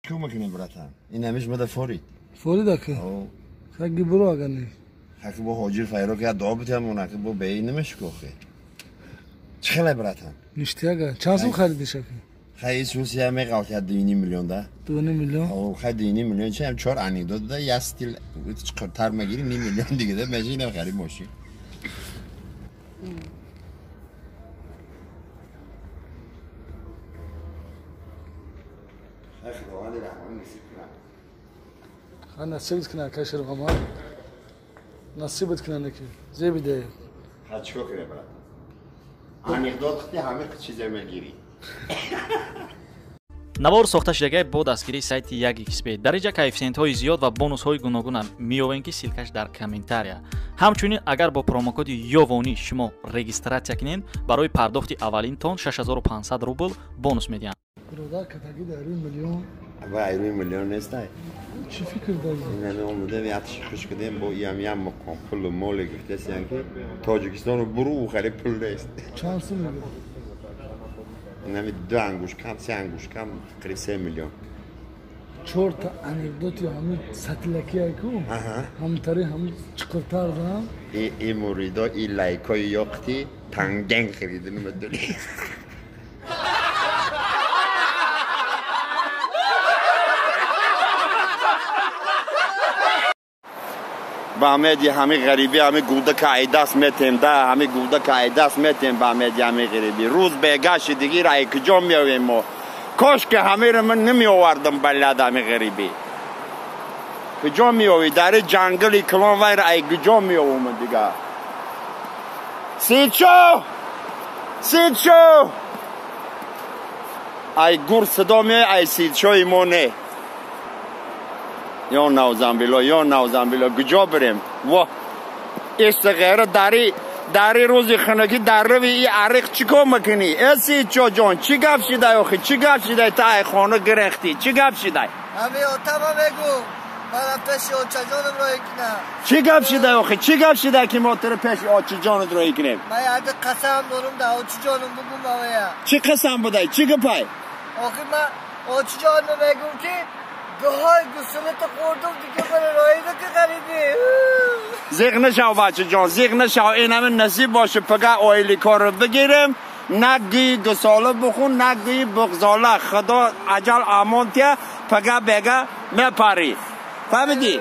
چیکار میکنی براتم؟ این همیشه مده فورید. فورید که؟ او. خیلی برو اگر نه. خیلی با حاجر فایرو که دعا بتیم اون که با بی نمیشه که. چخیلی براتم؟ نشتی اگر چند سوم خریدی شکی؟ خیلی سوسیه میگه که 2.5 میلیون ده. 2.5 میلیون؟ او خیلی 2.5 میلیون چه هم 4 انیکدوت ده یا استیل چقدر میگیری 2 میلیون دیگه ده ماشین نخری ماشین. نصیبت کنه کشور ما نصیبت کنه نکی زیبی ده خد چیکار کنه برات انیکدوت ختی همه چیزا میگیری навор сохта шудагии бо дастгирии сайти 1xbet дараҷа коэффициентҳои зиёд ва бонусҳои гуногуна меёбем ки силкаш дар комментария ҳамчунин агар бо промокоди ёвонӣ шумо регистратсия кунед барои пардохти аввалинтон 6500 рубл бонус медиҳанд برادر کتاگی در 2 میلیون با 2 میلیون نیست چی فکر داری؟ این اومده میاتش خوش کردیم با یم مکان پول مال گرفتسی که تاجیکستان رو برو و خرید پول نیست چند سو میگه؟ نمی 2 انگوش کم 3 انگوش کم قریب 3 میلیون 4 تا انیکدوتی همین سطلکی ایکو هم تری هم چکرتر دارم این موریدا این لایکای یاقتی تنگنگ خریدن مدلی با همه همه غریبی همه گوده که ایداس میتیم ده همه گوده که ایداس میتیم با همه غریبی روز بگاش دیگه را کجا میاویم ما کاش که همه رو من نمی آوردم بلد همه غریبی کجا میاوی در جنگلی کلان وای را کجا میاوم دیگه سیدشو ای گور صدا می ای سیدشو ایمونه یا نوزنبیلا کجا بریم وا است غیره داری روزی خنکی در روی ای عریق چیکار میکنی اسی چو جان چی گپ شده آخه چی گپ شده تا ای خانه گرفتی چی گپ شده همه اتما بگو من پیش آچه جانم رو کنم چی گپ شده آخه چی گپ شده که ما تر پیش آچه جانت رو کنیم من یاد قسم دارم ده آچه جانم بگم باویا چی قسم بودی چی گپای آخه من آچه جانم بگم که گهای گسلت خوردم دیگه برای رایی که خریدی زیغ نشو بچه جان زیغ نشو این همه نصیب باشه پگه آیلی کار رو بگیرم نگی گساله بخون نگی بغزاله خدا عجل آمانتیه پگه بگه میپاری فهمیدی؟